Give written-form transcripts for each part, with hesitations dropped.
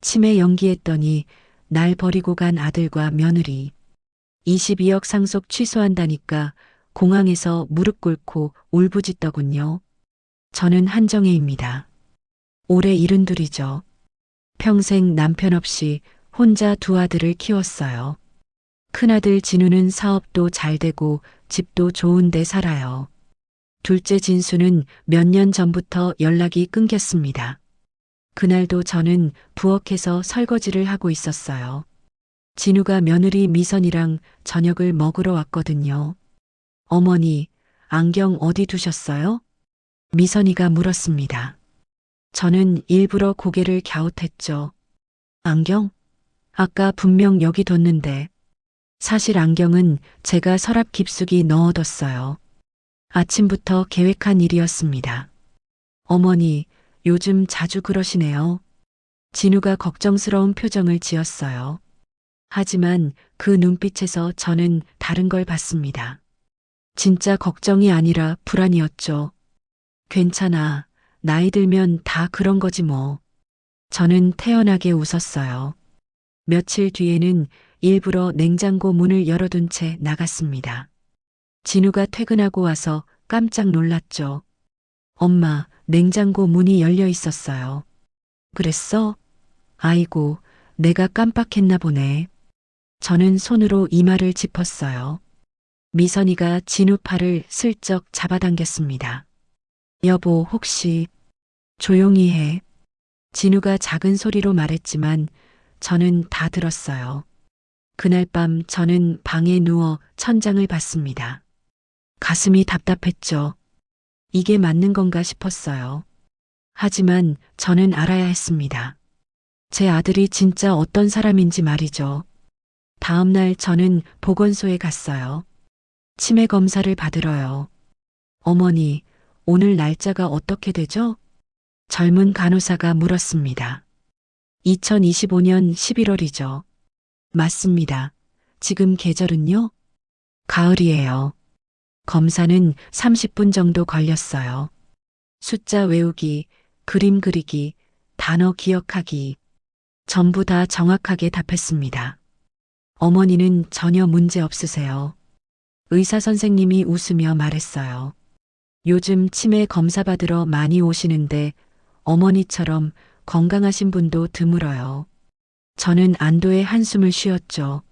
치매 연기했더니 날 버리고 간 아들과 며느리. 22억 상속 취소한다니까 공항에서 무릎 꿇고 울부짖더군요. 저는 한정혜입니다. 올해 72이죠. 평생 남편 없이 혼자 두 아들을 키웠어요. 큰아들 진우는 사업도 잘 되고 집도 좋은데 살아요. 둘째 진수는 몇 년 전부터 연락이 끊겼습니다. 그날도 저는 부엌에서 설거지를 하고 있었어요. 진우가 며느리 미선이랑 저녁을 먹으러 왔거든요. 어머니, 안경 어디 두셨어요? 미선이가 물었습니다. 저는 일부러 고개를 갸웃했죠. 안경? 아까 분명 여기 뒀는데. 사실 안경은 제가 서랍 깊숙이 넣어뒀어요. 아침부터 계획한 일이었습니다. 어머니, 요즘 자주 그러시네요. 진우가 걱정스러운 표정을 지었어요. 하지만 그 눈빛에서 저는 다른 걸 봤습니다. 진짜 걱정이 아니라 불안이었죠. 괜찮아. 나이 들면 다 그런 거지 뭐. 저는 태연하게 웃었어요. 며칠 뒤에는 일부러 냉장고 문을 열어둔 채 나갔습니다. 진우가 퇴근하고 와서 깜짝 놀랐죠. 엄마, 냉장고 문이 열려 있었어요. 그랬어? 아이고, 내가 깜빡했나 보네. 저는 손으로 이마를 짚었어요. 미선이가 진우 팔을 슬쩍 잡아당겼습니다. 여보, 혹시 조용히 해. 진우가 작은 소리로 말했지만 저는 다 들었어요. 그날 밤 저는 방에 누워 천장을 봤습니다. 가슴이 답답했죠. 이게 맞는 건가 싶었어요. 하지만 저는 알아야 했습니다. 제 아들이 진짜 어떤 사람인지 말이죠. 다음 날 저는 보건소에 갔어요. 치매 검사를 받으러요. 어머니, 오늘 날짜가 어떻게 되죠? 젊은 간호사가 물었습니다. 2025년 11월이죠. 맞습니다. 지금 계절은요? 가을이에요. 검사는 30분 정도 걸렸어요. 숫자 외우기, 그림 그리기, 단어 기억하기. 전부 다 정확하게 답했습니다. 어머니는 전혀 문제 없으세요. 의사 선생님이 웃으며 말했어요. 요즘 치매 검사 받으러 많이 오시는데 어머니처럼 건강하신 분도 드물어요. 저는 안도의 한숨을 쉬었죠.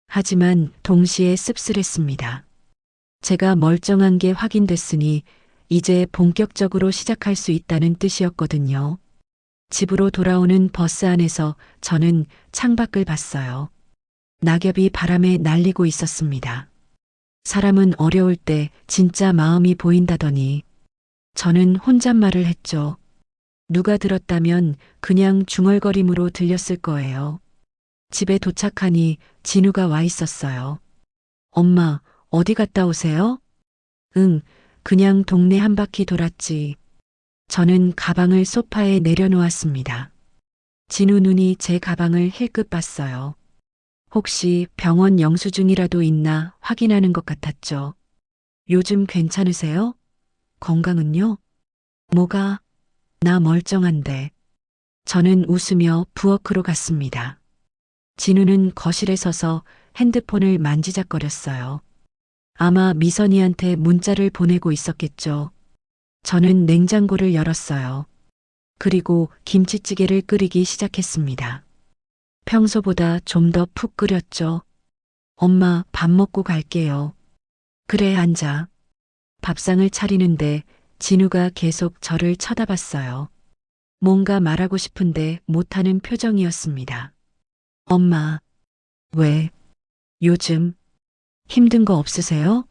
하지만 동시에 씁쓸했습니다. 제가 멀쩡한 게 확인됐으니 이제 본격적으로 시작할 수 있다는 뜻이었거든요. 집으로 돌아오는 버스 안에서 저는 창밖을 봤어요. 낙엽이 바람에 날리고 있었습니다. 사람은 어려울 때 진짜 마음이 보인다더니 저는 혼잣말을 했죠. 누가 들었다면 그냥 중얼거림으로 들렸을 거예요. 집에 도착하니 진우가 와 있었어요. 엄마, 어디 갔다 오세요? 응, 그냥 동네 한 바퀴 돌았지. 저는 가방을 소파에 내려놓았습니다. 진우 눈이 제 가방을 힐끗 봤어요. 혹시 병원 영수증이라도 있나 확인하는 것 같았죠. 요즘 괜찮으세요? 건강은요? 뭐가? 나 멀쩡한데. 저는 웃으며 부엌으로 갔습니다. 진우는 거실에 서서 핸드폰을 만지작거렸어요. 아마 미선이한테 문자를 보내고 있었겠죠. 저는 냉장고를 열었어요. 그리고 김치찌개를 끓이기 시작했습니다. 평소보다 좀 더 푹 끓였죠. 엄마, 밥 먹고 갈게요. 그래, 앉아. 밥상을 차리는데 진우가 계속 저를 쳐다봤어요. 뭔가 말하고 싶은데 못하는 표정이었습니다. 엄마, 왜? 요즘 힘든 거 없으세요?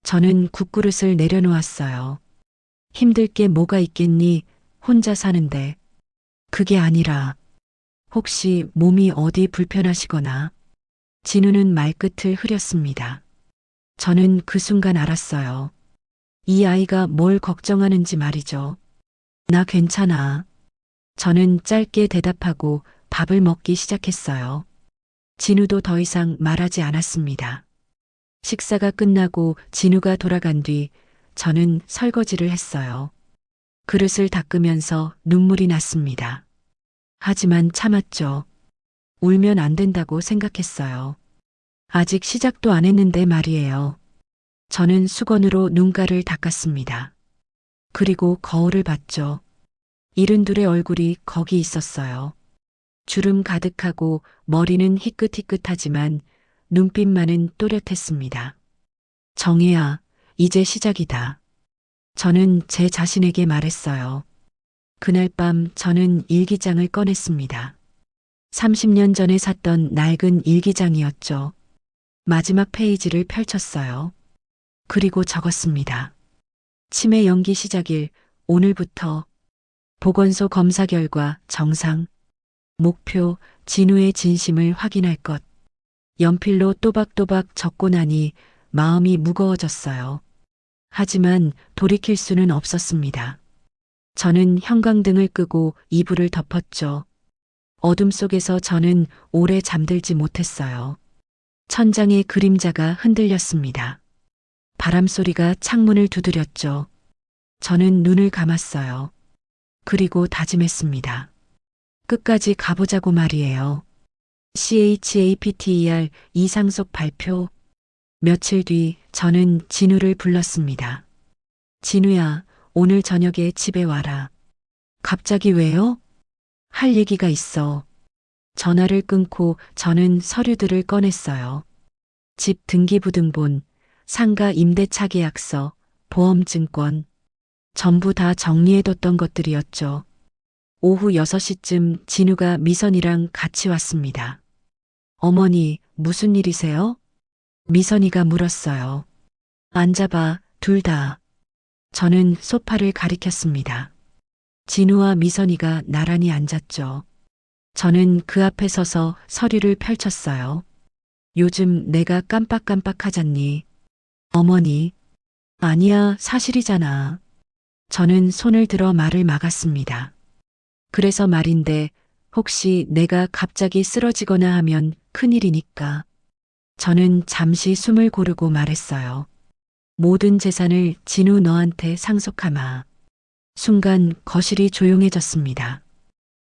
저는 국그릇을 내려놓았어요. 힘들 게 뭐가 있겠니? 혼자 사는데. 그게 아니라 혹시 몸이 어디 불편하시거나. 진우는 말끝을 흐렸습니다. 저는 그 순간 알았어요. 이 아이가 뭘 걱정하는지 말이죠. 나 괜찮아. 저는 짧게 대답하고 밥을 먹기 시작했어요. 진우도 더 이상 말하지 않았습니다. 식사가 끝나고 진우가 돌아간 뒤 저는 설거지를 했어요. 그릇을 닦으면서 눈물이 났습니다. 하지만 참았죠. 울면 안 된다고 생각했어요. 아직 시작도 안 했는데 말이에요. 저는 수건으로 눈가를 닦았습니다. 그리고 거울을 봤죠. 72의 얼굴이 거기 있었어요. 주름 가득하고 머리는 희끗희끗하지만 눈빛만은 또렷했습니다. 정혜야, 이제 시작이다. 저는 제 자신에게 말했어요. 그날 밤 저는 일기장을 꺼냈습니다. 30년 전에 샀던 낡은 일기장이었죠. 마지막 페이지를 펼쳤어요. 그리고 적었습니다. 치매 연기 시작일 오늘부터 보건소 검사 결과 정상. 목표 진우의 진심을 확인할 것. 연필로 또박또박 적고 나니 마음이 무거워졌어요. 하지만 돌이킬 수는 없었습니다. 저는 형광등을 끄고 이불을 덮었죠. 어둠 속에서 저는 오래 잠들지 못했어요. 천장의 그림자가 흔들렸습니다. 바람 소리가 창문을 두드렸죠. 저는 눈을 감았어요. 그리고 다짐했습니다. 끝까지 가보자고 말이에요. CHAPTER 이상속 발표. 며칠 뒤 저는 진우를 불렀습니다. 진우야, 오늘 저녁에 집에 와라. 갑자기 왜요? 할 얘기가 있어. 전화를 끊고 저는 서류들을 꺼냈어요. 집 등기부등본, 상가 임대차 계약서, 보험증권. 전부 다 정리해뒀던 것들이었죠. 오후 6시쯤 진우가 미선이랑 같이 왔습니다. 어머니, 무슨 일이세요? 미선이가 물었어요. 앉아봐, 둘 다. 저는 소파를 가리켰습니다. 진우와 미선이가 나란히 앉았죠. 저는 그 앞에 서서 서류를 펼쳤어요. 요즘 내가 깜빡깜빡하잖니. 어머니. 아니야, 사실이잖아. 저는 손을 들어 말을 막았습니다. 그래서 말인데 혹시 내가 갑자기 쓰러지거나 하면 큰일이니까. 저는 잠시 숨을 고르고 말했어요. 모든 재산을 진우 너한테 상속하마. 순간 거실이 조용해졌습니다.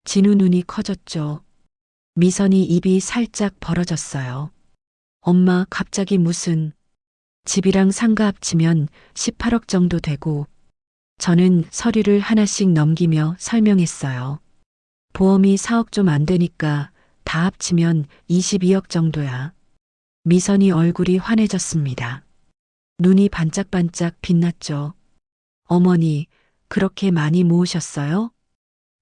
진우 눈이 커졌죠. 미선이 입이 살짝 벌어졌어요. 엄마, 갑자기 무슨. 집이랑 상가 합치면 18억 정도 되고. 저는 서류를 하나씩 넘기며 설명했어요. 보험이 4억 좀 안 되니까 다 합치면 22억 정도야. 미선이 얼굴이 환해졌습니다. 눈이 반짝반짝 빛났죠. 어머니, 그렇게 많이 모으셨어요?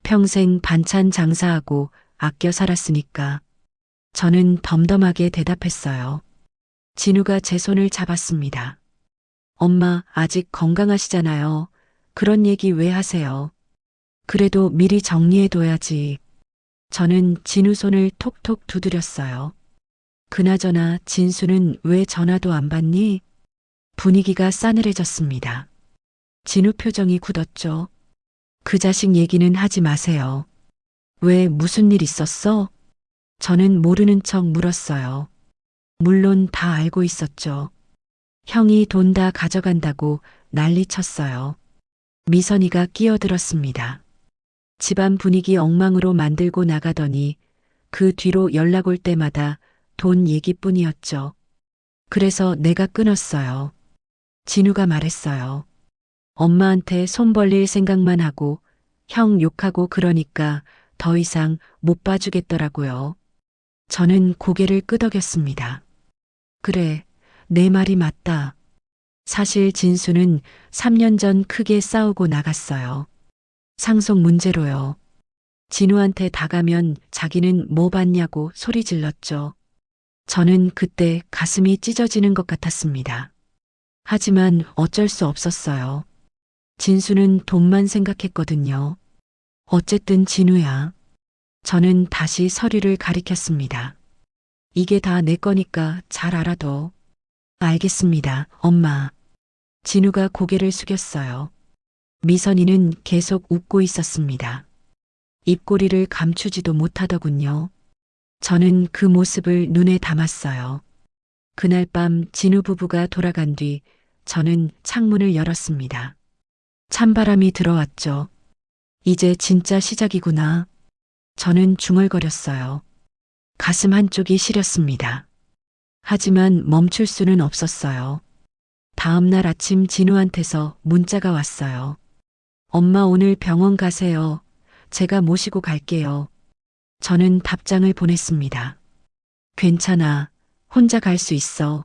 평생 반찬 장사하고 아껴 살았으니까. 저는 덤덤하게 대답했어요. 진우가 제 손을 잡았습니다. 엄마, 아직 건강하시잖아요. 그런 얘기 왜 하세요? 그래도 미리 정리해둬야지. 저는 진우 손을 톡톡 두드렸어요. 그나저나 진수는 왜 전화도 안 받니? 분위기가 싸늘해졌습니다. 진우 표정이 굳었죠. 그 자식 얘기는 하지 마세요. 왜 무슨 일 있었어? 저는 모르는 척 물었어요. 물론 다 알고 있었죠. 형이 돈 다 가져간다고 난리쳤어요. 미선이가 끼어들었습니다. 집안 분위기 엉망으로 만들고 나가더니 그 뒤로 연락 올 때마다 돈 얘기뿐이었죠. 그래서 내가 끊었어요. 진우가 말했어요. 엄마한테 손 벌릴 생각만 하고 형 욕하고 그러니까 더 이상 못 봐주겠더라고요. 저는 고개를 끄덕였습니다. 그래, 내 말이 맞다. 사실 진수는 3년 전 크게 싸우고 나갔어요. 상속 문제로요. 진우한테 다가면 자기는 뭐 받냐고 소리 질렀죠. 저는 그때 가슴이 찢어지는 것 같았습니다. 하지만 어쩔 수 없었어요. 진수는 돈만 생각했거든요. 어쨌든 진우야. 저는 다시 서류를 가리켰습니다. 이게 다 내 거니까 잘 알아둬. 알겠습니다, 엄마. 진우가 고개를 숙였어요. 미선이는 계속 웃고 있었습니다. 입꼬리를 감추지도 못하더군요. 저는 그 모습을 눈에 담았어요. 그날 밤 진우 부부가 돌아간 뒤 저는 창문을 열었습니다. 찬바람이 들어왔죠. 이제 진짜 시작이구나. 저는 중얼거렸어요. 가슴 한쪽이 시렸습니다. 하지만 멈출 수는 없었어요. 다음 날 아침 진우한테서 문자가 왔어요. 엄마 오늘 병원 가세요. 제가 모시고 갈게요. 저는 답장을 보냈습니다. 괜찮아. 혼자 갈 수 있어.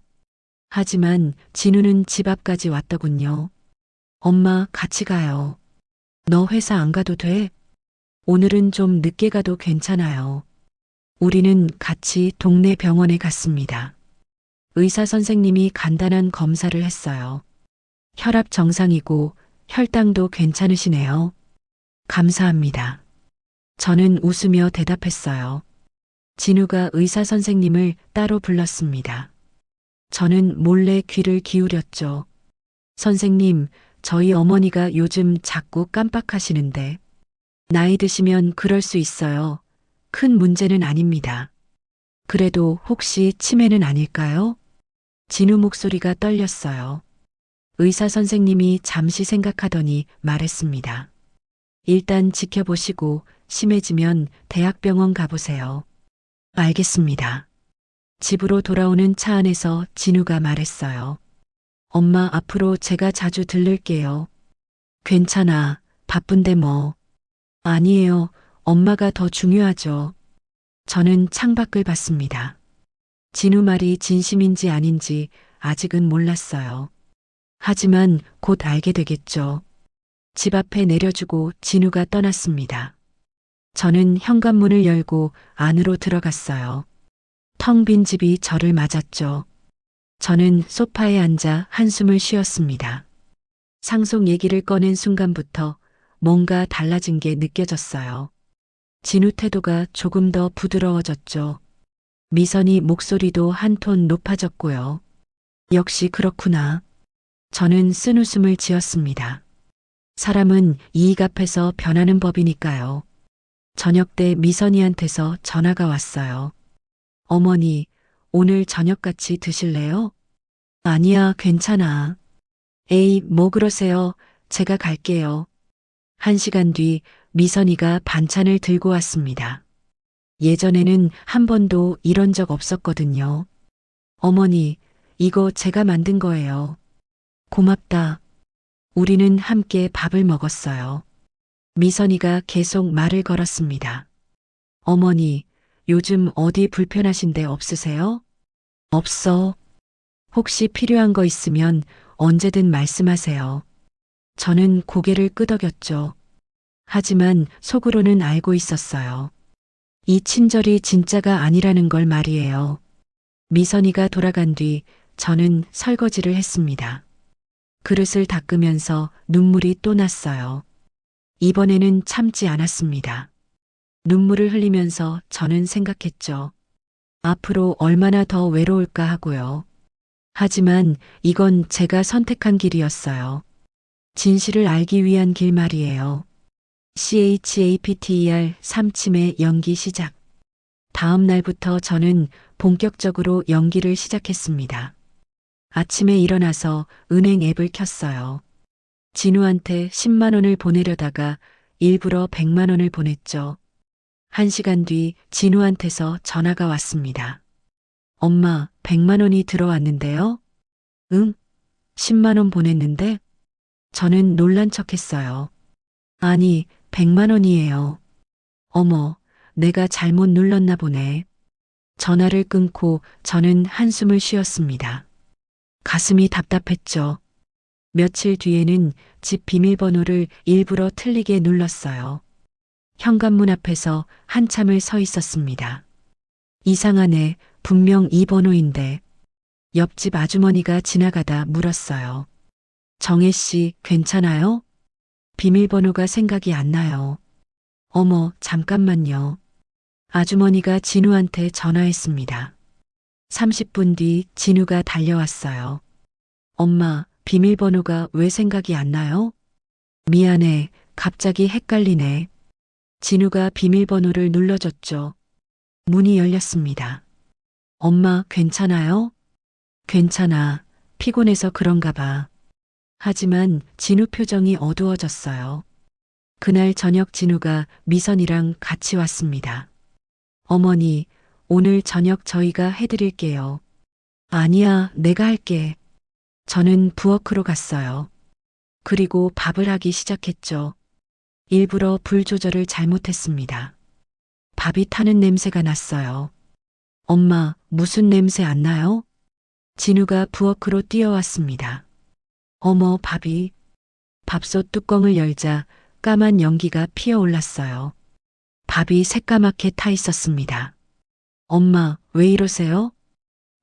하지만 진우는 집 앞까지 왔더군요. 엄마 같이 가요. 너 회사 안 가도 돼? 오늘은 좀 늦게 가도 괜찮아요. 우리는 같이 동네 병원에 갔습니다. 의사 선생님이 간단한 검사를 했어요. 혈압 정상이고 혈당도 괜찮으시네요. 감사합니다. 저는 웃으며 대답했어요. 진우가 의사 선생님을 따로 불렀습니다. 저는 몰래 귀를 기울였죠. 선생님, 저희 어머니가 요즘 자꾸 깜빡하시는데 나이 드시면 그럴 수 있어요. 큰 문제는 아닙니다. 그래도 혹시 치매는 아닐까요? 진우 목소리가 떨렸어요. 의사 선생님이 잠시 생각하더니 말했습니다. 일단 지켜보시고 심해지면 대학병원 가보세요. 알겠습니다. 집으로 돌아오는 차 안에서 진우가 말했어요. 엄마 앞으로 제가 자주 들를게요. 괜찮아. 바쁜데 뭐. 아니에요. 엄마가 더 중요하죠. 저는 창밖을 봤습니다. 진우 말이 진심인지 아닌지 아직은 몰랐어요. 하지만 곧 알게 되겠죠. 집 앞에 내려주고 진우가 떠났습니다. 저는 현관문을 열고 안으로 들어갔어요. 텅 빈 집이 저를 맞았죠. 저는 소파에 앉아 한숨을 쉬었습니다. 상속 얘기를 꺼낸 순간부터 뭔가 달라진 게 느껴졌어요. 진우 태도가 조금 더 부드러워졌죠. 미선이 목소리도 한 톤 높아졌고요. 역시 그렇구나. 저는 쓴웃음을 지었습니다. 사람은 이익 앞에서 변하는 법이니까요. 저녁 때 미선이한테서 전화가 왔어요. 어머니, 오늘 저녁 같이 드실래요? 아니야, 괜찮아. 에이, 뭐 그러세요. 제가 갈게요. 1시간 뒤 미선이가 반찬을 들고 왔습니다. 예전에는 한 번도 이런 적 없었거든요. 어머니, 이거 제가 만든 거예요. 고맙다. 우리는 함께 밥을 먹었어요. 미선이가 계속 말을 걸었습니다. 어머니, 요즘 어디 불편하신 데 없으세요? 없어. 혹시 필요한 거 있으면 언제든 말씀하세요. 저는 고개를 끄덕였죠. 하지만 속으로는 알고 있었어요. 이 친절이 진짜가 아니라는 걸 말이에요. 미선이가 돌아간 뒤 저는 설거지를 했습니다. 그릇을 닦으면서 눈물이 또 났어요. 이번에는 참지 않았습니다. 눈물을 흘리면서 저는 생각했죠. 앞으로 얼마나 더 외로울까 하고요. 하지만 이건 제가 선택한 길이었어요. 진실을 알기 위한 길 말이에요. CHAPTER 3치매 연기 시작. 다음 날부터 저는 본격적으로 연기를 시작했습니다. 아침에 일어나서 은행 앱을 켰어요. 진우한테 10만 원을 보내려다가 일부러 100만 원을 보냈죠. 1시간 뒤 진우한테서 전화가 왔습니다. 엄마, 100만 원이 들어왔는데요? 응? 10만 원 보냈는데? 저는 놀란 척했어요. 아니, 100만 원이에요. 어머, 내가 잘못 눌렀나 보네. 전화를 끊고 저는 한숨을 쉬었습니다. 가슴이 답답했죠. 며칠 뒤에는 집 비밀번호를 일부러 틀리게 눌렀어요. 현관문 앞에서 한참을 서 있었습니다. 이상하네, 분명 이 번호인데. 옆집 아주머니가 지나가다 물었어요. 정혜 씨, 괜찮아요? 비밀번호가 생각이 안 나요. 어머, 잠깐만요. 아주머니가 진우한테 전화했습니다. 30분 뒤 진우가 달려왔어요. 엄마, 비밀번호가 왜 생각이 안 나요? 미안해, 갑자기 헷갈리네. 진우가 비밀번호를 눌러줬죠. 문이 열렸습니다. 엄마, 괜찮아요? 괜찮아. 피곤해서 그런가 봐. 하지만 진우 표정이 어두워졌어요. 그날 저녁 진우가 미선이랑 같이 왔습니다. 어머니, 오늘 저녁 저희가 해드릴게요. 아니야, 내가 할게. 저는 부엌으로 갔어요. 그리고 밥을 하기 시작했죠. 일부러 불 조절을 잘못했습니다. 밥이 타는 냄새가 났어요. 엄마, 무슨 냄새 안 나요? 진우가 부엌으로 뛰어왔습니다. 어머, 밥이. 밥솥 뚜껑을 열자 까만 연기가 피어올랐어요. 밥이 새까맣게 타 있었습니다. 엄마, 왜 이러세요?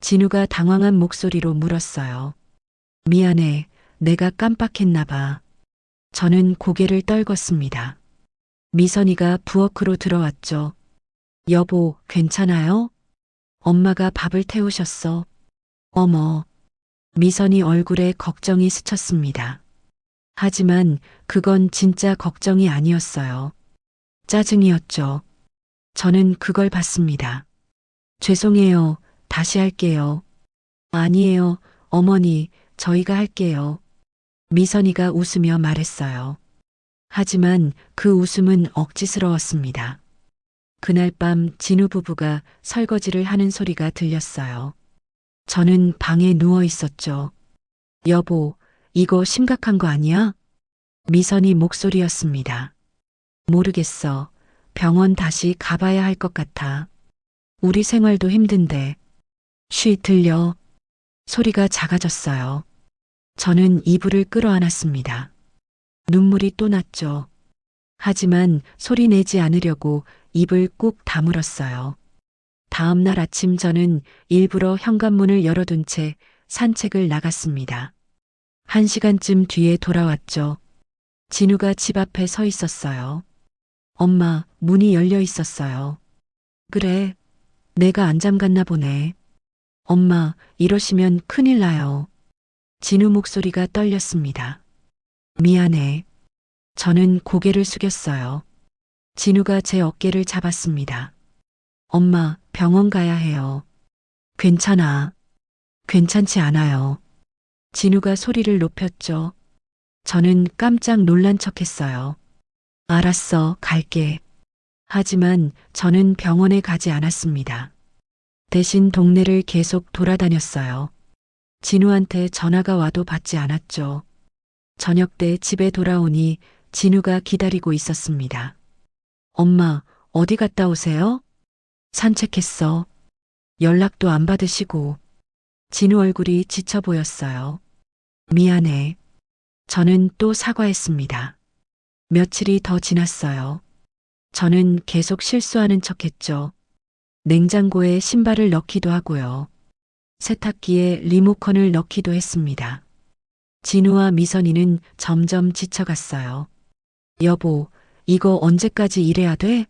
진우가 당황한 목소리로 물었어요. 미안해, 내가 깜빡했나 봐. 저는 고개를 떨궜습니다. 미선이가 부엌으로 들어왔죠. 여보, 괜찮아요? 엄마가 밥을 태우셨어. 어머. 미선이 얼굴에 걱정이 스쳤습니다. 하지만 그건 진짜 걱정이 아니었어요. 짜증이었죠. 저는 그걸 봤습니다. 죄송해요. 다시 할게요. 아니에요. 어머니, 저희가 할게요. 미선이가 웃으며 말했어요. 하지만 그 웃음은 억지스러웠습니다. 그날 밤 진우 부부가 설거지를 하는 소리가 들렸어요. 저는 방에 누워 있었죠. 여보, 이거 심각한 거 아니야? 미선이 목소리였습니다. 모르겠어. 병원 다시 가봐야 할 것 같아. 우리 생활도 힘든데. 쉬 들려. 소리가 작아졌어요. 저는 이불을 끌어안았습니다. 눈물이 또 났죠. 하지만 소리 내지 않으려고 입을 꾹 다물었어요. 다음 날 아침 저는 일부러 현관문을 열어둔 채 산책을 나갔습니다. 1시간쯤 뒤에 돌아왔죠. 진우가 집 앞에 서 있었어요. 엄마, 문이 열려 있었어요. 그래, 내가 안 잠갔나 보네. 엄마, 이러시면 큰일 나요. 진우 목소리가 떨렸습니다. 미안해. 저는 고개를 숙였어요. 진우가 제 어깨를 잡았습니다. 엄마, 병원 가야 해요. 괜찮아. 괜찮지 않아요. 진우가 소리를 높였죠. 저는 깜짝 놀란 척 했어요. 알았어, 갈게. 하지만 저는 병원에 가지 않았습니다. 대신 동네를 계속 돌아다녔어요. 진우한테 전화가 와도 받지 않았죠. 저녁 때 집에 돌아오니 진우가 기다리고 있었습니다. 엄마, 어디 갔다 오세요? 산책했어. 연락도 안 받으시고. 진우 얼굴이 지쳐 보였어요. 미안해. 저는 또 사과했습니다. 며칠이 더 지났어요. 저는 계속 실수하는 척 했죠. 냉장고에 신발을 넣기도 하고요. 세탁기에 리모컨을 넣기도 했습니다. 진우와 미선이는 점점 지쳐갔어요. 여보, 이거 언제까지 이래야 돼?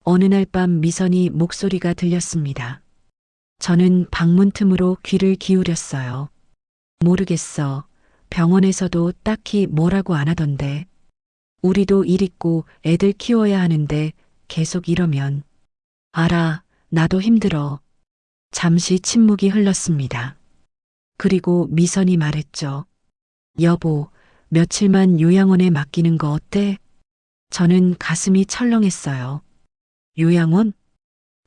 어느 날 밤 미선이 목소리가 들렸습니다. 저는 방문 틈으로 귀를 기울였어요. 모르겠어. 병원에서도 딱히 뭐라고 안 하던데. 우리도 일 있고 애들 키워야 하는데 계속 이러면. 알아, 나도 힘들어. 잠시 침묵이 흘렀습니다. 그리고 미선이 말했죠. 여보, 며칠만 요양원에 맡기는 거 어때? 저는 가슴이 철렁했어요. 요양원?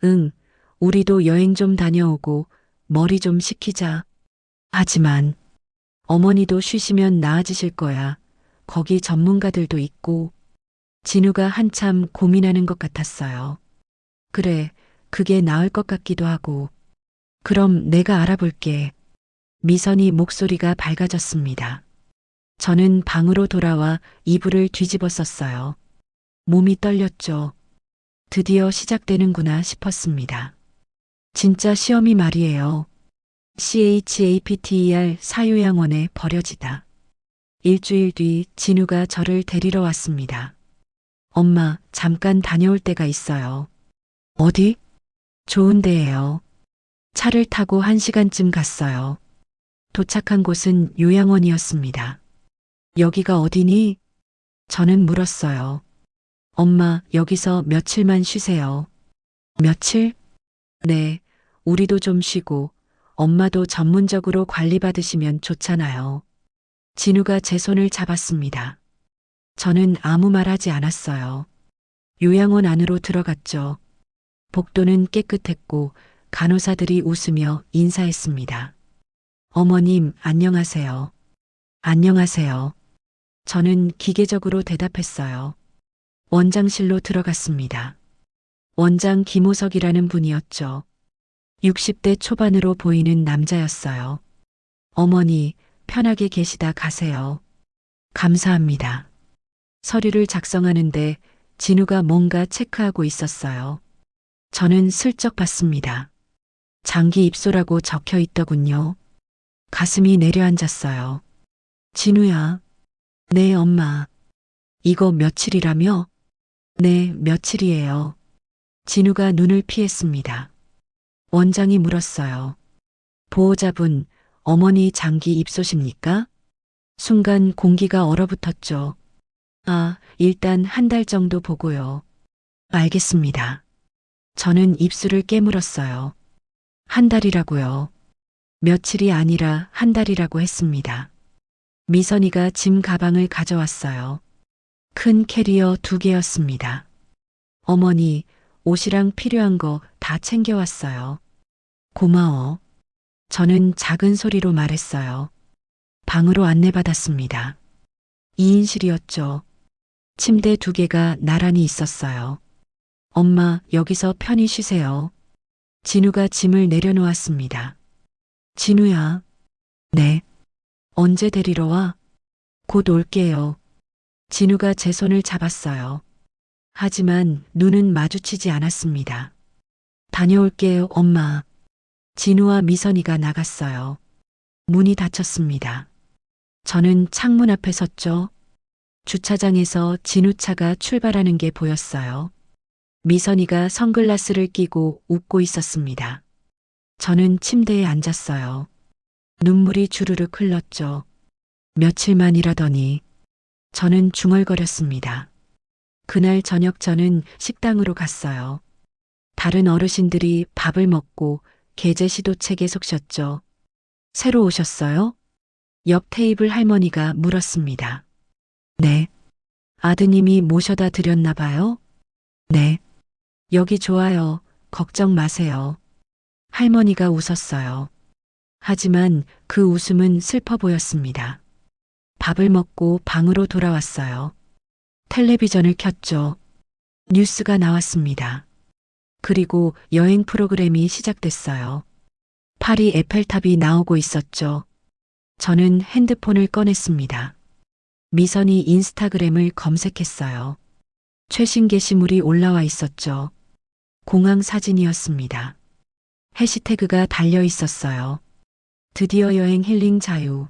응, 우리도 여행 좀 다녀오고 머리 좀 식히자. 하지만 어머니도 쉬시면 나아지실 거야. 거기 전문가들도 있고. 진우가 한참 고민하는 것 같았어요. 그래, 그게 나을 것 같기도 하고. 그럼 내가 알아볼게. 미선이 목소리가 밝아졌습니다. 저는 방으로 돌아와 이불을 뒤집어 썼어요. 몸이 떨렸죠. 드디어 시작되는구나 싶었습니다. 진짜 시험이 말이에요. CHAPTER 사요양원에 버려지다. 일주일 뒤 진우가 저를 데리러 왔습니다. 엄마, 잠깐 다녀올 때가 있어요. 어디? 좋은 데예요. 차를 타고 1시간쯤 갔어요. 도착한 곳은 요양원이었습니다. 여기가 어디니? 저는 물었어요. 엄마, 여기서 며칠만 쉬세요. 며칠? 네, 우리도 좀 쉬고 엄마도 전문적으로 관리받으시면 좋잖아요. 진우가 제 손을 잡았습니다. 저는 아무 말 하지 않았어요. 요양원 안으로 들어갔죠. 복도는 깨끗했고 간호사들이 웃으며 인사했습니다. 어머님, 안녕하세요. 안녕하세요. 저는 기계적으로 대답했어요. 원장실로 들어갔습니다. 원장 김호석이라는 분이었죠. 60대 초반으로 보이는 남자였어요. 어머니, 편하게 계시다 가세요. 감사합니다. 서류를 작성하는데 진우가 뭔가 체크하고 있었어요. 저는 슬쩍 봤습니다. 장기 입소라고 적혀 있더군요. 가슴이 내려앉았어요. 진우야. 네, 엄마. 이거 며칠이라며? 네, 며칠이에요. 진우가 눈을 피했습니다. 원장이 물었어요. 보호자분, 어머니 장기 입소십니까? 순간 공기가 얼어붙었죠. 아, 일단 한 달 정도 보고요. 알겠습니다. 저는 입술을 깨물었어요. 한 달이라고요. 며칠이 아니라 한 달이라고 했습니다. 미선이가 짐 가방을 가져왔어요. 큰 캐리어 2개였습니다. 어머니, 옷이랑 필요한 거 다 챙겨왔어요. 고마워. 저는 작은 소리로 말했어요. 방으로 안내받았습니다. 2인실이었죠. 침대 2개가 나란히 있었어요. 엄마, 여기서 편히 쉬세요. 진우가 짐을 내려놓았습니다. 진우야. 네. 언제 데리러 와? 곧 올게요. 진우가 제 손을 잡았어요. 하지만 눈은 마주치지 않았습니다. 다녀올게요, 엄마. 진우와 미선이가 나갔어요. 문이 닫혔습니다. 저는 창문 앞에 섰죠. 주차장에서 진우차가 출발하는 게 보였어요. 미선이가 선글라스를 끼고 웃고 있었습니다. 저는 침대에 앉았어요. 눈물이 주르륵 흘렀죠. 며칠만이라더니 저는 중얼거렸습니다. 그날 저녁 저는 식당으로 갔어요. 다른 어르신들이 밥을 먹고 계제 시도책에 속셨죠. 새로 오셨어요? 옆 테이블 할머니가 물었습니다. 네. 아드님이 모셔다 드렸나 봐요? 네. 여기 좋아요. 걱정 마세요. 할머니가 웃었어요. 하지만 그 웃음은 슬퍼 보였습니다. 밥을 먹고 방으로 돌아왔어요. 텔레비전을 켰죠. 뉴스가 나왔습니다. 그리고 여행 프로그램이 시작됐어요. 파리 에펠탑이 나오고 있었죠. 저는 핸드폰을 꺼냈습니다. 미선이 인스타그램을 검색했어요. 최신 게시물이 올라와 있었죠. 공항 사진이었습니다. 해시태그가 달려 있었어요. 드디어 여행 힐링 자유.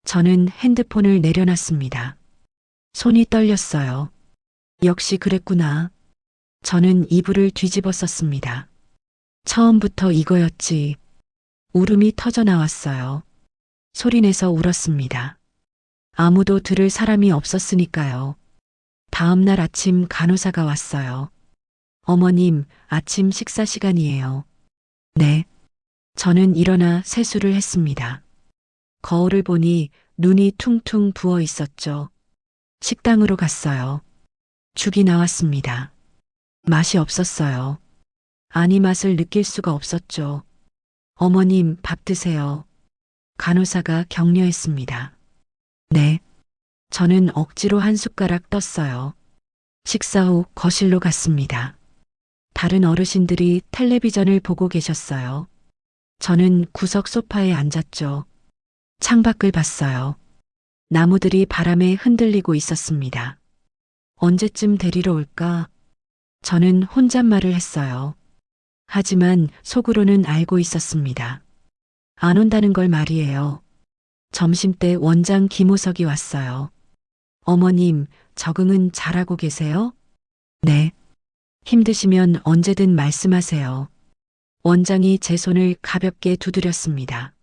저는 핸드폰을 내려놨습니다. 손이 떨렸어요. 역시 그랬구나. 저는 이불을 뒤집어 썼습니다. 처음부터 이거였지. 울음이 터져 나왔어요. 소리내서 울었습니다. 아무도 들을 사람이 없었으니까요. 다음 날 아침 간호사가 왔어요. 어머님, 아침 식사 시간이에요. 네. 저는 일어나 세수를 했습니다. 거울을 보니 눈이 퉁퉁 부어 있었죠. 식당으로 갔어요. 죽이 나왔습니다. 맛이 없었어요. 아니 맛을 느낄 수가 없었죠. 어머님, 밥 드세요. 간호사가 격려했습니다. 네. 저는 억지로 한 숟가락 떴어요. 식사 후 거실로 갔습니다. 다른 어르신들이 텔레비전을 보고 계셨어요. 저는 구석 소파에 앉았죠. 창밖을 봤어요. 나무들이 바람에 흔들리고 있었습니다. 언제쯤 데리러 올까? 저는 혼잣말을 했어요. 하지만 속으로는 알고 있었습니다. 안 온다는 걸 말이에요. 점심때 원장 김호석이 왔어요. 어머님, 적응은 잘하고 계세요? 네. 힘드시면 언제든 말씀하세요. 원장이 제 손을 가볍게 두드렸습니다.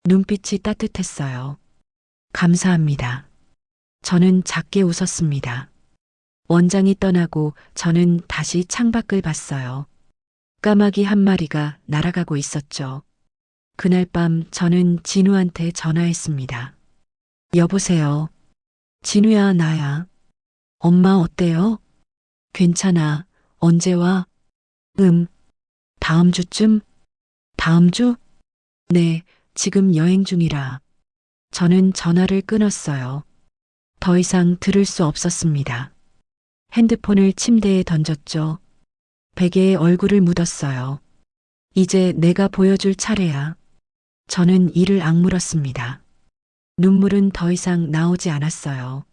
눈빛이 따뜻했어요. 감사합니다. 저는 작게 웃었습니다. 원장이 떠나고 저는 다시 창밖을 봤어요. 까마귀 한 마리가 날아가고 있었죠. 그날 밤 저는 진우한테 전화했습니다. 여보세요. 진우야, 나야. 엄마 어때요? 괜찮아. 언제 와? 다음 주쯤? 다음 주? 네, 지금 여행 중이라. 저는 전화를 끊었어요. 더 이상 들을 수 없었습니다. 핸드폰을 침대에 던졌죠. 베개에 얼굴을 묻었어요. 이제 내가 보여줄 차례야. 저는 이를 악물었습니다. 눈물은 더 이상 나오지 않았어요.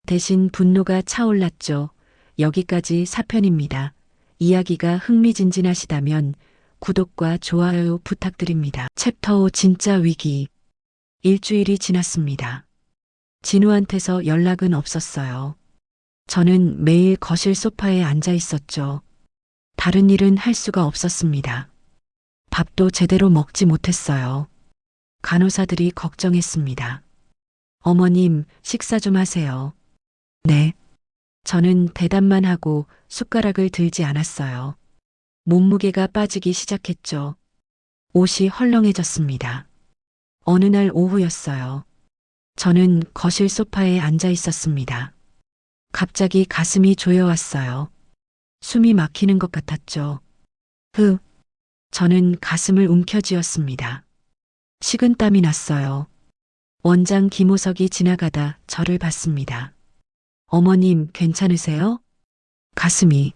대신 분노가 차올랐죠. 여기까지 사편입니다. 이야기가 흥미진진하시다면 구독과 좋아요 부탁드립니다. 챕터 5 진짜 위기. 일주일이 지났습니다. 진우한테서 연락은 없었어요. 저는 매일 거실 소파에 앉아 있었죠. 다른 일은 할 수가 없었습니다. 밥도 제대로 먹지 못했어요. 간호사들이 걱정했습니다. 어머님, 식사 좀 하세요. 네. 저는 대답만 하고 숟가락을 들지 않았어요. 몸무게가 빠지기 시작했죠. 옷이 헐렁해졌습니다. 어느 날 오후였어요. 저는 거실 소파에 앉아 있었습니다. 갑자기 가슴이 조여왔어요. 숨이 막히는 것 같았죠. 저는 가슴을 움켜쥐었습니다. 식은땀이 났어요. 원장 김호석이 지나가다 저를 봤습니다. 어머님, 괜찮으세요? 가슴이.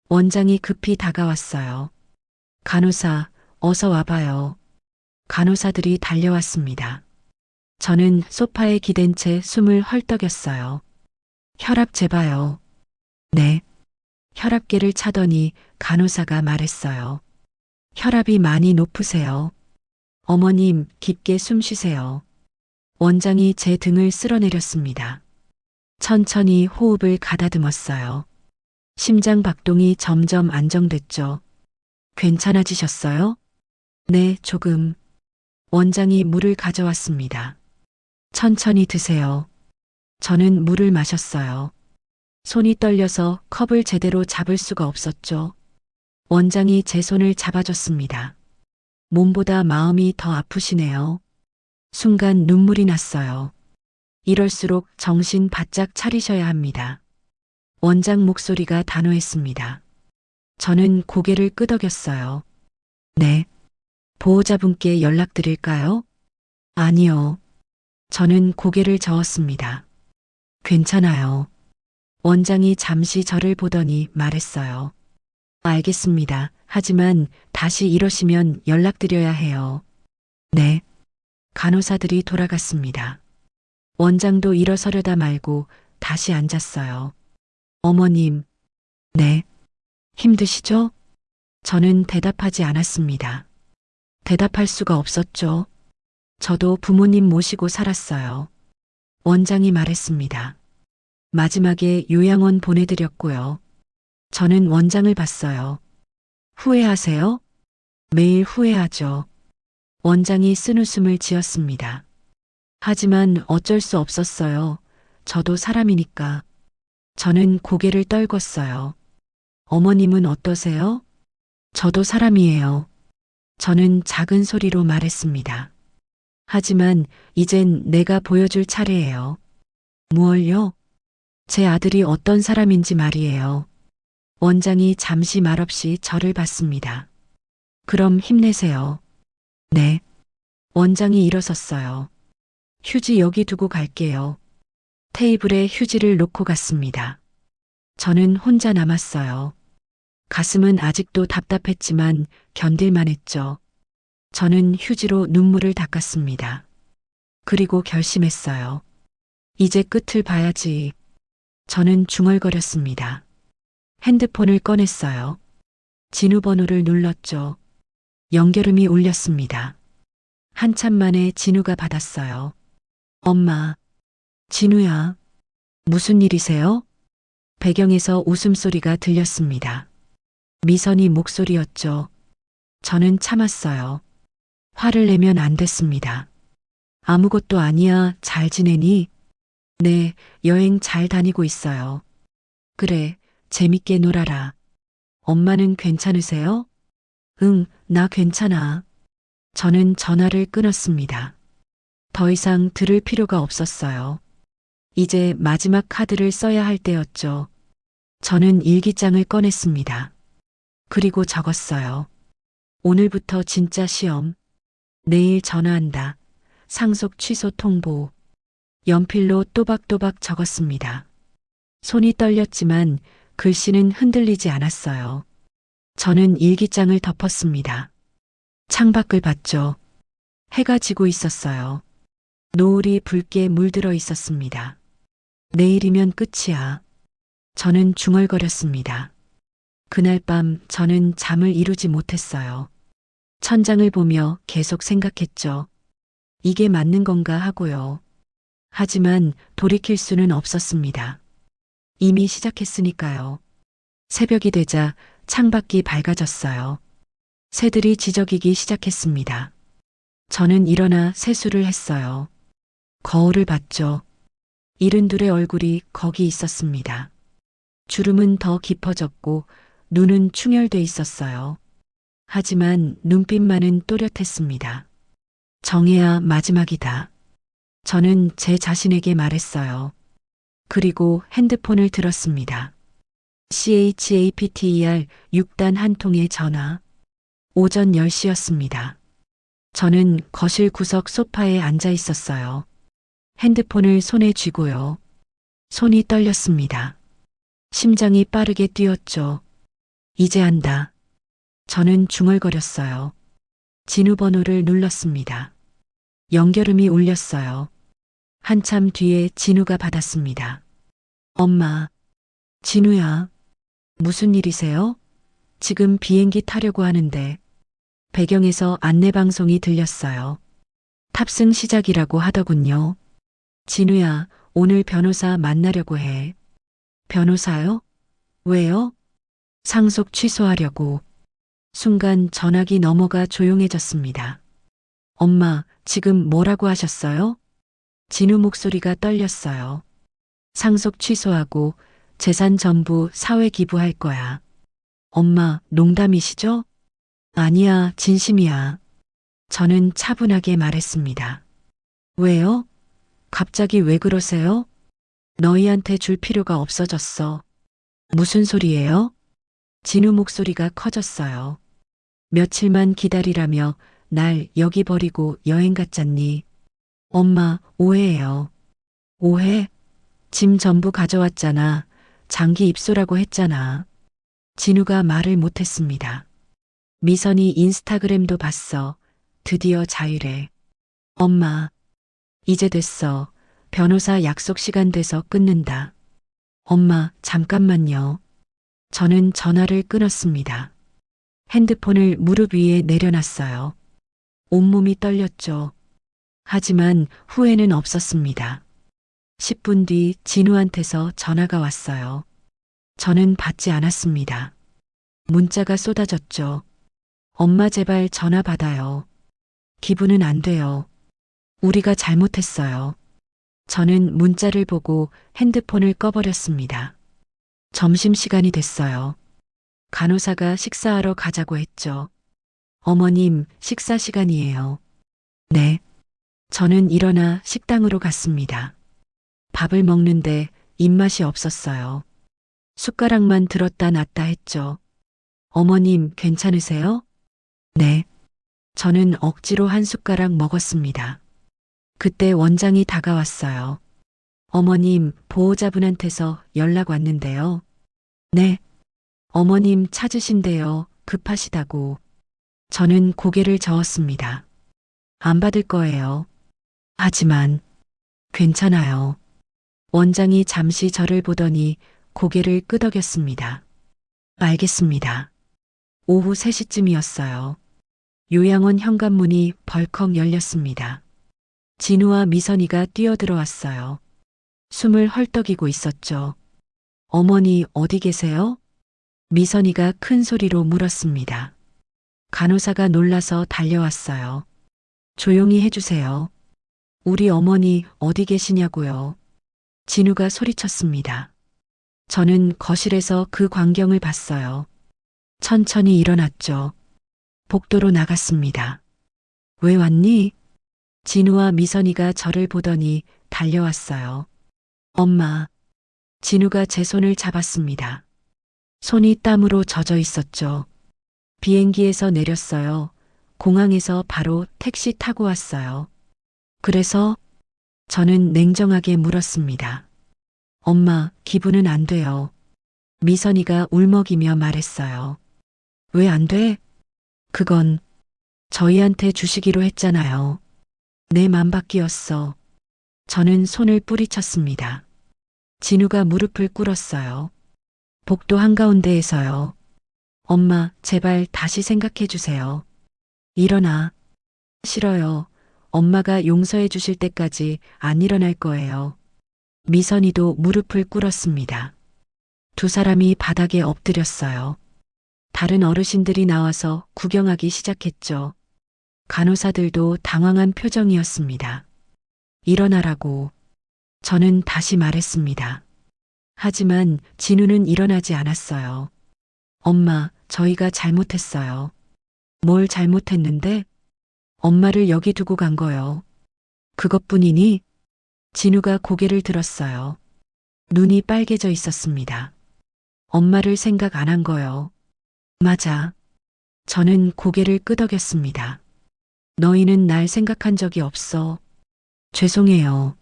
원장이 급히 다가왔어요. 간호사, 어서 와봐요. 간호사들이 달려왔습니다. 저는 소파에 기댄 채 숨을 헐떡였어요. 혈압 재봐요. 네. 혈압계를 차더니 간호사가 말했어요. 혈압이 많이 높으세요. 어머님, 깊게 숨 쉬세요. 원장이 제 등을 쓸어내렸습니다. 천천히 호흡을 가다듬었어요. 심장 박동이 점점 안정됐죠. 괜찮아지셨어요? 네, 조금. 원장이 물을 가져왔습니다. 천천히 드세요. 저는 물을 마셨어요. 손이 떨려서 컵을 제대로 잡을 수가 없었죠. 원장이 제 손을 잡아줬습니다. 몸보다 마음이 더 아프시네요. 순간 눈물이 났어요. 이럴수록 정신 바짝 차리셔야 합니다. 원장 목소리가 단호했습니다. 저는 고개를 끄덕였어요. 네. 보호자분께 연락드릴까요? 아니요. 저는 고개를 저었습니다. 괜찮아요. 원장이 잠시 저를 보더니 말했어요. 알겠습니다. 하지만 다시 이러시면 연락드려야 해요. 네. 간호사들이 돌아갔습니다. 원장도 일어서려다 말고 다시 앉았어요. 어머님. 네. 힘드시죠? 저는 대답하지 않았습니다. 대답할 수가 없었죠. 저도 부모님 모시고 살았어요. 원장이 말했습니다. 마지막에 요양원 보내드렸고요. 저는 원장을 봤어요. 후회하세요? 매일 후회하죠. 원장이 쓴웃음을 지었습니다. 하지만 어쩔 수 없었어요. 저도 사람이니까. 저는 고개를 떨궜어요. 어머님은 어떠세요? 저도 사람이에요. 저는 작은 소리로 말했습니다. 하지만 이젠 내가 보여줄 차례예요. 무얼요? 제 아들이 어떤 사람인지 말이에요. 원장이 잠시 말없이 저를 봤습니다. 그럼 힘내세요. 네. 원장이 일어섰어요. 휴지 여기 두고 갈게요. 테이블에 휴지를 놓고 갔습니다. 저는 혼자 남았어요. 가슴은 아직도 답답했지만 견딜만 했죠. 저는 휴지로 눈물을 닦았습니다. 그리고 결심했어요. 이제 끝을 봐야지. 저는 중얼거렸습니다. 핸드폰을 꺼냈어요. 진우 번호를 눌렀죠. 연결음이 울렸습니다. 한참 만에 진우가 받았어요. 엄마. 진우야. 무슨 일이세요? 배경에서 웃음소리가 들렸습니다. 미선이 목소리였죠. 저는 참았어요. 화를 내면 안 됐습니다. 아무것도 아니야. 잘 지내니? 네, 여행 잘 다니고 있어요. 그래, 재밌게 놀아라. 엄마는 괜찮으세요? 응, 나 괜찮아. 저는 전화를 끊었습니다. 더 이상 들을 필요가 없었어요. 이제 마지막 카드를 써야 할 때였죠. 저는 일기장을 꺼냈습니다. 그리고 적었어요. 오늘부터 진짜 시험. 내일 전화한다. 상속 취소 통보. 연필로 또박또박 적었습니다. 손이 떨렸지만 글씨는 흔들리지 않았어요. 저는 일기장을 덮었습니다. 창밖을 봤죠. 해가 지고 있었어요. 노을이 붉게 물들어 있었습니다. 내일이면 끝이야. 저는 중얼거렸습니다. 그날 밤 저는 잠을 이루지 못했어요. 천장을 보며 계속 생각했죠. 이게 맞는 건가 하고요. 하지만 돌이킬 수는 없었습니다. 이미 시작했으니까요. 새벽이 되자 창밖이 밝아졌어요. 새들이 지저귀기 시작했습니다. 저는 일어나 세수를 했어요. 거울을 봤죠. 이른둘의 얼굴이 거기 있었습니다. 주름은 더 깊어졌고 눈은 충혈돼 있었어요. 하지만 눈빛만은 또렷했습니다. 정혜야, 마지막이다. 저는 제 자신에게 말했어요. 그리고 핸드폰을 들었습니다. CHAPTER 6단 한 통의 전화. 오전 10시였습니다. 저는 거실 구석 소파에 앉아 있었어요. 핸드폰을 손에 쥐고요. 손이 떨렸습니다. 심장이 빠르게 뛰었죠. 이제 한다. 저는 중얼거렸어요. 진우 번호를 눌렀습니다. 연결음이 울렸어요. 한참 뒤에 진우가 받았습니다. 엄마, 진우야, 무슨 일이세요? 지금 비행기 타려고 하는데. 배경에서 안내방송이 들렸어요. 탑승 시작이라고 하더군요. 진우야, 오늘 변호사 만나려고 해. 변호사요? 왜요? 상속 취소하려고. 순간 전화기 너머가 조용해졌습니다. 엄마, 지금 뭐라고 하셨어요? 진우 목소리가 떨렸어요. 상속 취소하고 재산 전부 사회 기부할 거야. 엄마, 농담이시죠? 아니야, 진심이야. 저는 차분하게 말했습니다. 왜요? 갑자기 왜 그러세요? 너희한테 줄 필요가 없어졌어. 무슨 소리예요? 진우 목소리가 커졌어요. 며칠만 기다리라며 날 여기 버리고 여행 갔잖니. 엄마, 오해예요. 오해? 짐 전부 가져왔잖아. 장기 입소라고 했잖아. 진우가 말을 못했습니다. 미선이 인스타그램도 봤어. 드디어 자유래. 엄마, 이제 됐어. 변호사 약속 시간 돼서 끊는다. 엄마, 잠깐만요. 저는 전화를 끊었습니다. 핸드폰을 무릎 위에 내려놨어요. 온몸이 떨렸죠. 하지만 후회는 없었습니다. 10분 뒤 진우한테서 전화가 왔어요. 저는 받지 않았습니다. 문자가 쏟아졌죠. 엄마 제발 전화 받아요. 기분은 안 돼요. 우리가 잘못했어요. 저는 문자를 보고 핸드폰을 꺼버렸습니다. 점심시간이 됐어요. 간호사가 식사하러 가자고 했죠. 어머님, 식사 시간이에요. 네. 저는 일어나 식당으로 갔습니다. 밥을 먹는데 입맛이 없었어요. 숟가락만 들었다 놨다 했죠. 어머님, 괜찮으세요? 네. 저는 억지로 한 숟가락 먹었습니다. 그때 원장이 다가왔어요. 어머님, 보호자분한테서 연락 왔는데요. 네. 어머님 찾으신대요. 급하시다고. 저는 고개를 저었습니다. 안 받을 거예요. 하지만 괜찮아요. 원장이 잠시 저를 보더니 고개를 끄덕였습니다. 알겠습니다. 오후 3시쯤이었어요. 요양원 현관문이 벌컥 열렸습니다. 진우와 미선이가 뛰어들어왔어요. 숨을 헐떡이고 있었죠. 어머니 어디 계세요? 미선이가 큰 소리로 물었습니다. 간호사가 놀라서 달려왔어요. 조용히 해주세요. 우리 어머니 어디 계시냐고요. 진우가 소리쳤습니다. 저는 거실에서 그 광경을 봤어요. 천천히 일어났죠. 복도로 나갔습니다. 왜 왔니? 진우와 미선이가 저를 보더니 달려왔어요. 엄마, 진우가 제 손을 잡았습니다. 손이 땀으로 젖어 있었죠. 비행기에서 내렸어요. 공항에서 바로 택시 타고 왔어요. 그래서 저는 냉정하게 물었습니다. 엄마, 기분은 안 돼요. 미선이가 울먹이며 말했어요. 왜 안 돼? 그건 저희한테 주시기로 했잖아요. 내 맘밖이었어. 저는 손을 뿌리쳤습니다. 진우가 무릎을 꿇었어요. 복도 한가운데에서요. 엄마, 제발 다시 생각해 주세요. 일어나. 싫어요. 엄마가 용서해 주실 때까지 안 일어날 거예요. 미선이도 무릎을 꿇었습니다. 두 사람이 바닥에 엎드렸어요. 다른 어르신들이 나와서 구경하기 시작했죠. 간호사들도 당황한 표정이었습니다. 일어나라고. 저는 다시 말했습니다. 하지만 진우는 일어나지 않았어요. 엄마, 저희가 잘못했어요. 뭘 잘못했는데? 엄마를 여기 두고 간 거요. 그것뿐이니? 진우가 고개를 들었어요. 눈이 빨개져 있었습니다. 엄마를 생각 안 한 거요. 맞아. 저는 고개를 끄덕였습니다. 너희는 날 생각한 적이 없어. 죄송해요.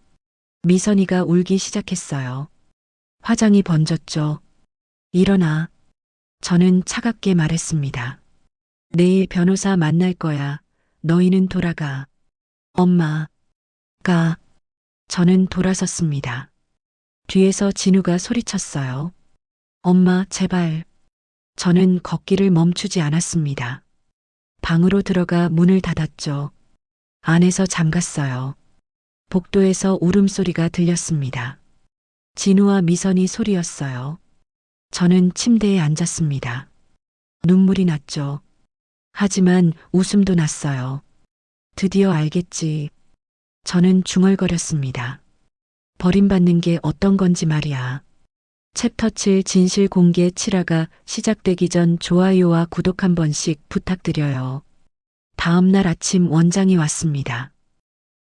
미선이가 울기 시작했어요. 화장이 번졌죠. 일어나. 저는 차갑게 말했습니다. 내일 변호사 만날 거야. 너희는 돌아가. 엄마. 가. 저는 돌아섰습니다. 뒤에서 진우가 소리쳤어요. 엄마, 제발. 저는 걷기를 멈추지 않았습니다. 방으로 들어가 문을 닫았죠. 안에서 잠갔어요. 복도에서 울음소리가 들렸습니다. 진우와 미선이 소리였어요. 저는 침대에 앉았습니다. 눈물이 났죠. 하지만 웃음도 났어요. 드디어 알겠지. 저는 중얼거렸습니다. 버림받는 게 어떤 건지 말이야. 챕터 7 진실 공개 7화가 시작되기 전 좋아요와 구독 한 번씩 부탁드려요. 다음 날 아침 원장이 왔습니다.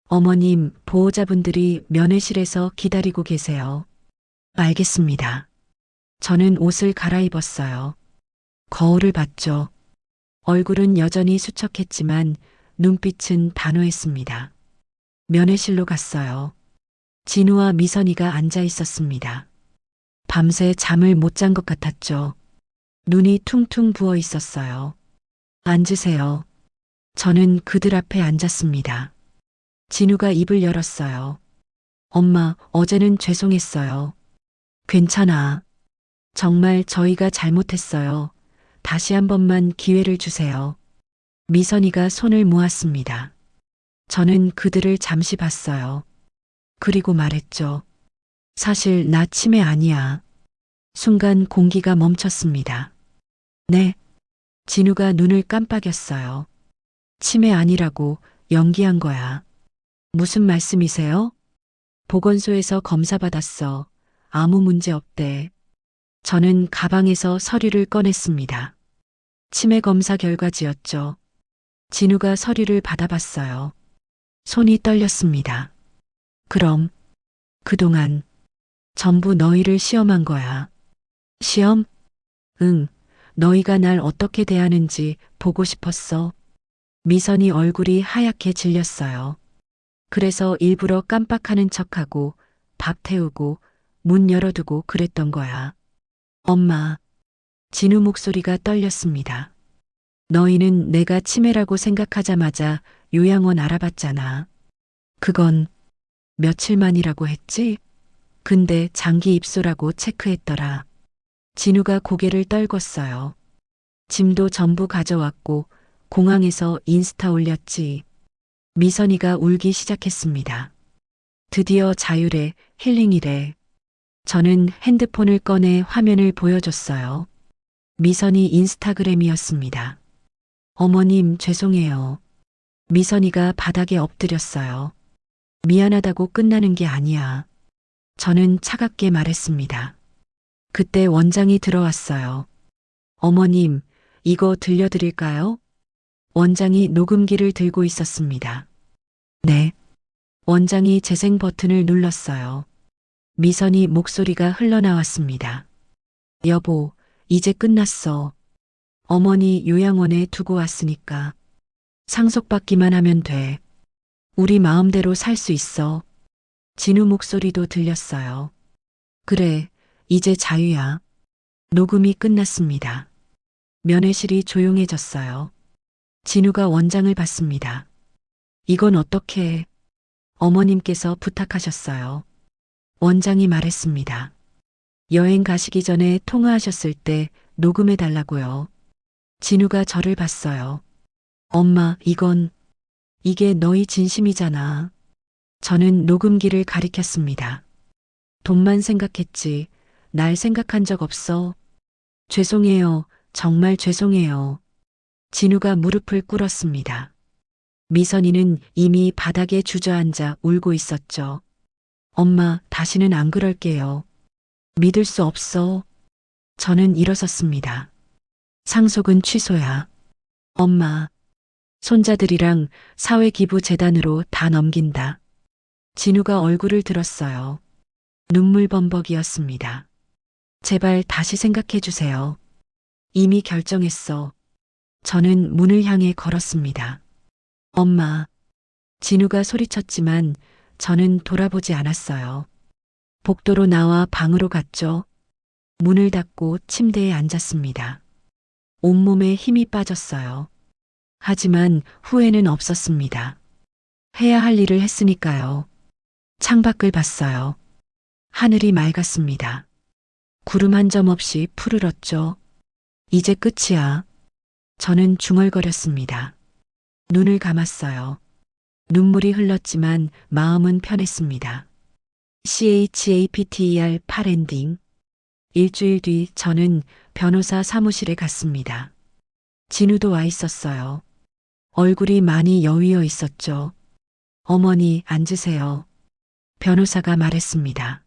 어머님, 보호자분들이 면회실에서 기다리고 계세요. 알겠습니다. 저는 옷을 갈아입었어요. 거울을 봤죠. 얼굴은 여전히 수척했지만 눈빛은 단호했습니다. 면회실로 갔어요. 진우와 미선이가 앉아 있었습니다. 밤새 잠을 못 잔 것 같았죠. 눈이 퉁퉁 부어 있었어요. 앉으세요. 저는 그들 앞에 앉았습니다. 진우가 입을 열었어요. 엄마, 어제는 죄송했어요. 괜찮아. 정말 저희가 잘못했어요. 다시 한 번만 기회를 주세요. 미선이가 손을 모았습니다. 저는 그들을 잠시 봤어요. 그리고 말했죠. 사실 나 치매 아니야. 순간 공기가 멈췄습니다. 네. 진우가 눈을 깜빡였어요. 치매 아니라고 연기한 거야. 무슨 말씀이세요? 보건소에서 검사 받았어. 아무 문제 없대. 저는 가방에서 서류를 꺼냈습니다. 치매 검사 결과지였죠. 진우가 서류를 받아봤어요. 손이 떨렸습니다. 그럼 그동안 전부 너희를 시험한 거야. 시험? 응. 너희가 날 어떻게 대하는지 보고 싶었어. 미선이 얼굴이 하얗게 질렸어요. 그래서 일부러 깜빡하는 척하고 밥 태우고 문 열어두고 그랬던 거야. 엄마. 진우 목소리가 떨렸습니다. 너희는 내가 치매라고 생각하자마자 요양원 알아봤잖아. 그건 며칠만이라고 했지? 근데 장기 입소라고 체크했더라. 진우가 고개를 떨궜어요. 짐도 전부 가져왔고 공항에서 인스타 올렸지. 미선이가 울기 시작했습니다. 드디어 자유래, 힐링이래. 저는 핸드폰을 꺼내 화면을 보여줬어요. 미선이 인스타그램이었습니다. 어머님, 죄송해요. 미선이가 바닥에 엎드렸어요. 미안하다고 끝나는 게 아니야. 저는 차갑게 말했습니다. 그때 원장이 들어왔어요. 어머님, 이거 들려드릴까요? 원장이 녹음기를 들고 있었습니다. 네. 원장이 재생 버튼을 눌렀어요. 미선이 목소리가 흘러나왔습니다. 여보, 이제 끝났어. 어머니 요양원에 두고 왔으니까 상속받기만 하면 돼. 우리 마음대로 살 수 있어. 진우 목소리도 들렸어요. 그래, 이제 자유야. 녹음이 끝났습니다. 면회실이 조용해졌어요. 진우가 원장을 받습니다. 이건 어떻게 해? 어머님께서 부탁하셨어요. 원장이 말했습니다. 여행 가시기 전에 통화하셨을 때 녹음해 달라고요. 진우가 저를 봤어요. 엄마, 이게 너희 진심이잖아. 저는 녹음기를 가리켰습니다. 돈만 생각했지. 날 생각한 적 없어. 죄송해요. 정말 죄송해요. 진우가 무릎을 꿇었습니다. 미선이는 이미 바닥에 주저앉아 울고 있었죠. 엄마, 다시는 안 그럴게요. 믿을 수 없어. 저는 일어섰습니다. 상속은 취소야. 엄마, 손자들이랑 사회기부재단으로 다 넘긴다. 진우가 얼굴을 들었어요. 눈물 범벅이었습니다. 제발 다시 생각해 주세요. 이미 결정했어. 저는 문을 향해 걸었습니다. 엄마. 진우가 소리쳤지만 저는 돌아보지 않았어요. 복도로 나와 방으로 갔죠. 문을 닫고 침대에 앉았습니다. 온몸에 힘이 빠졌어요. 하지만 후회는 없었습니다. 해야 할 일을 했으니까요. 창밖을 봤어요. 하늘이 맑았습니다. 구름 한 점 없이 푸르렀죠. 이제 끝이야. 저는 중얼거렸습니다. 눈을 감았어요. 눈물이 흘렀지만 마음은 편했습니다. CHAPTER 8엔딩. 일주일 뒤 저는 변호사 사무실에 갔습니다. 진우도 와 있었어요. 얼굴이 많이 여위어 있었죠. 어머니, 앉으세요. 변호사가 말했습니다.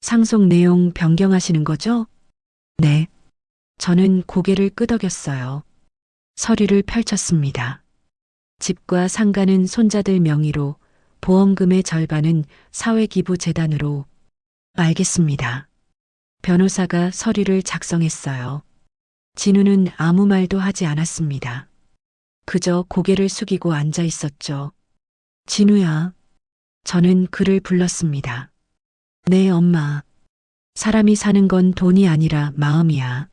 상속 내용 변경하시는 거죠? 네. 저는 고개를 끄덕였어요. 서류를 펼쳤습니다. 집과 상가는 손자들 명의로, 보험금의 절반은 사회기부재단으로. 알겠습니다. 변호사가 서류를 작성했어요. 진우는 아무 말도 하지 않았습니다. 그저 고개를 숙이고 앉아 있었죠. 진우야. 저는 그를 불렀습니다. 네, 엄마. 사람이 사는 건 돈이 아니라 마음이야.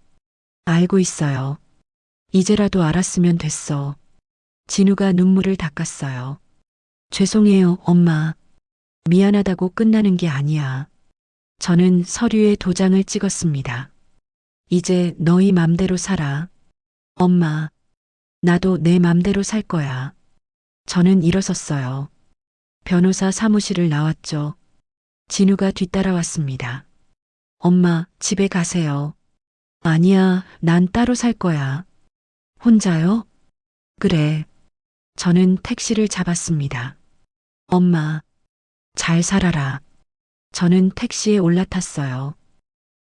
알고 있어요. 이제라도 알았으면 됐어. 진우가 눈물을 닦았어요. 죄송해요, 엄마. 미안하다고 끝나는 게 아니야. 저는 서류에 도장을 찍었습니다. 이제 너희 맘대로 살아. 엄마, 나도 내 맘대로 살 거야. 저는 일어섰어요. 변호사 사무실을 나왔죠. 진우가 뒤따라왔습니다. 엄마, 집에 가세요. 아니야, 난 따로 살 거야. 혼자요? 그래. 저는 택시를 잡았습니다. 엄마, 잘 살아라. 저는 택시에 올라탔어요.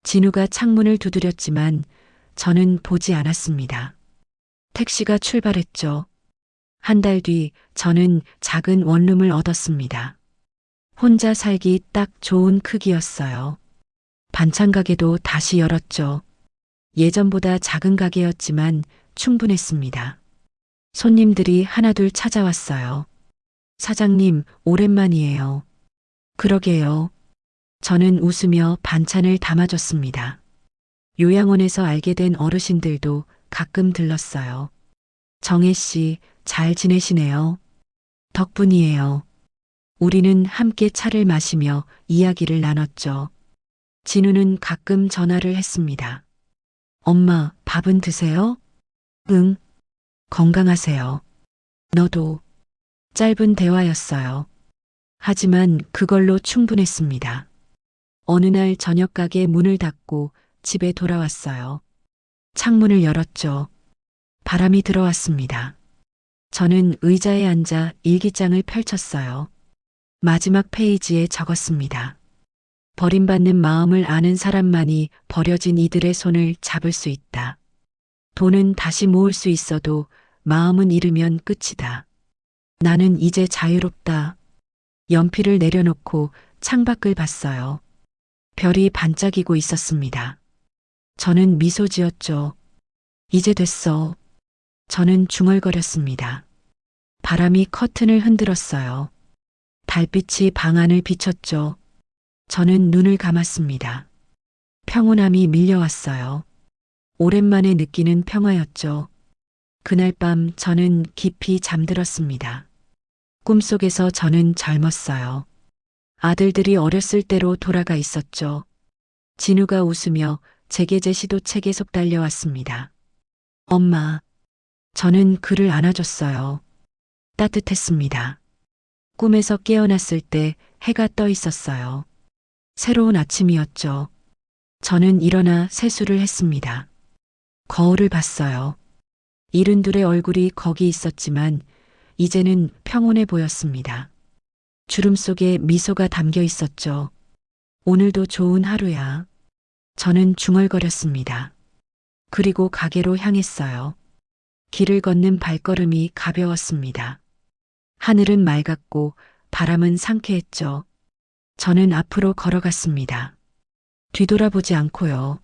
진우가 창문을 두드렸지만 저는 보지 않았습니다. 택시가 출발했죠. 한 달 뒤 저는 작은 원룸을 얻었습니다. 혼자 살기 딱 좋은 크기였어요. 반찬 가게도 다시 열었죠. 예전보다 작은 가게였지만 충분했습니다. 손님들이 하나둘 찾아왔어요. 사장님, 오랜만이에요. 그러게요. 저는 웃으며 반찬을 담아줬습니다. 요양원에서 알게 된 어르신들도 가끔 들렀어요. 정혜 씨, 잘 지내시네요. 덕분이에요. 우리는 함께 차를 마시며 이야기를 나눴죠. 진우는 가끔 전화를 했습니다. 엄마, 밥은 드세요? 응. 건강하세요. 너도. 짧은 대화였어요. 하지만 그걸로 충분했습니다. 어느 날 저녁 가게 문을 닫고 집에 돌아왔어요. 창문을 열었죠. 바람이 들어왔습니다. 저는 의자에 앉아 일기장을 펼쳤어요. 마지막 페이지에 적었습니다. 버림받는 마음을 아는 사람만이 버려진 이들의 손을 잡을 수 있다. 돈은 다시 모을 수 있어도 마음은 잃으면 끝이다. 나는 이제 자유롭다. 연필을 내려놓고 창밖을 봤어요. 별이 반짝이고 있었습니다. 저는 미소 지었죠. 이제 됐어. 저는 중얼거렸습니다. 바람이 커튼을 흔들었어요. 달빛이 방 안을 비췄죠. 저는 눈을 감았습니다. 평온함이 밀려왔어요. 오랜만에 느끼는 평화였죠. 그날 밤 저는 깊이 잠들었습니다. 꿈속에서 저는 젊었어요. 아들들이 어렸을 때로 돌아가 있었죠. 진우가 웃으며 제게 시도책에 속 달려왔습니다. 엄마, 저는 그를 안아줬어요. 따뜻했습니다. 꿈에서 깨어났을 때 해가 떠 있었어요. 새로운 아침이었죠. 저는 일어나 세수를 했습니다. 거울을 봤어요. 72의 얼굴이 거기 있었지만 이제는 평온해 보였습니다. 주름 속에 미소가 담겨 있었죠. 오늘도 좋은 하루야. 저는 중얼거렸습니다. 그리고 가게로 향했어요. 길을 걷는 발걸음이 가벼웠습니다. 하늘은 맑았고 바람은 상쾌했죠. 저는 앞으로 걸어갔습니다. 뒤돌아보지 않고요.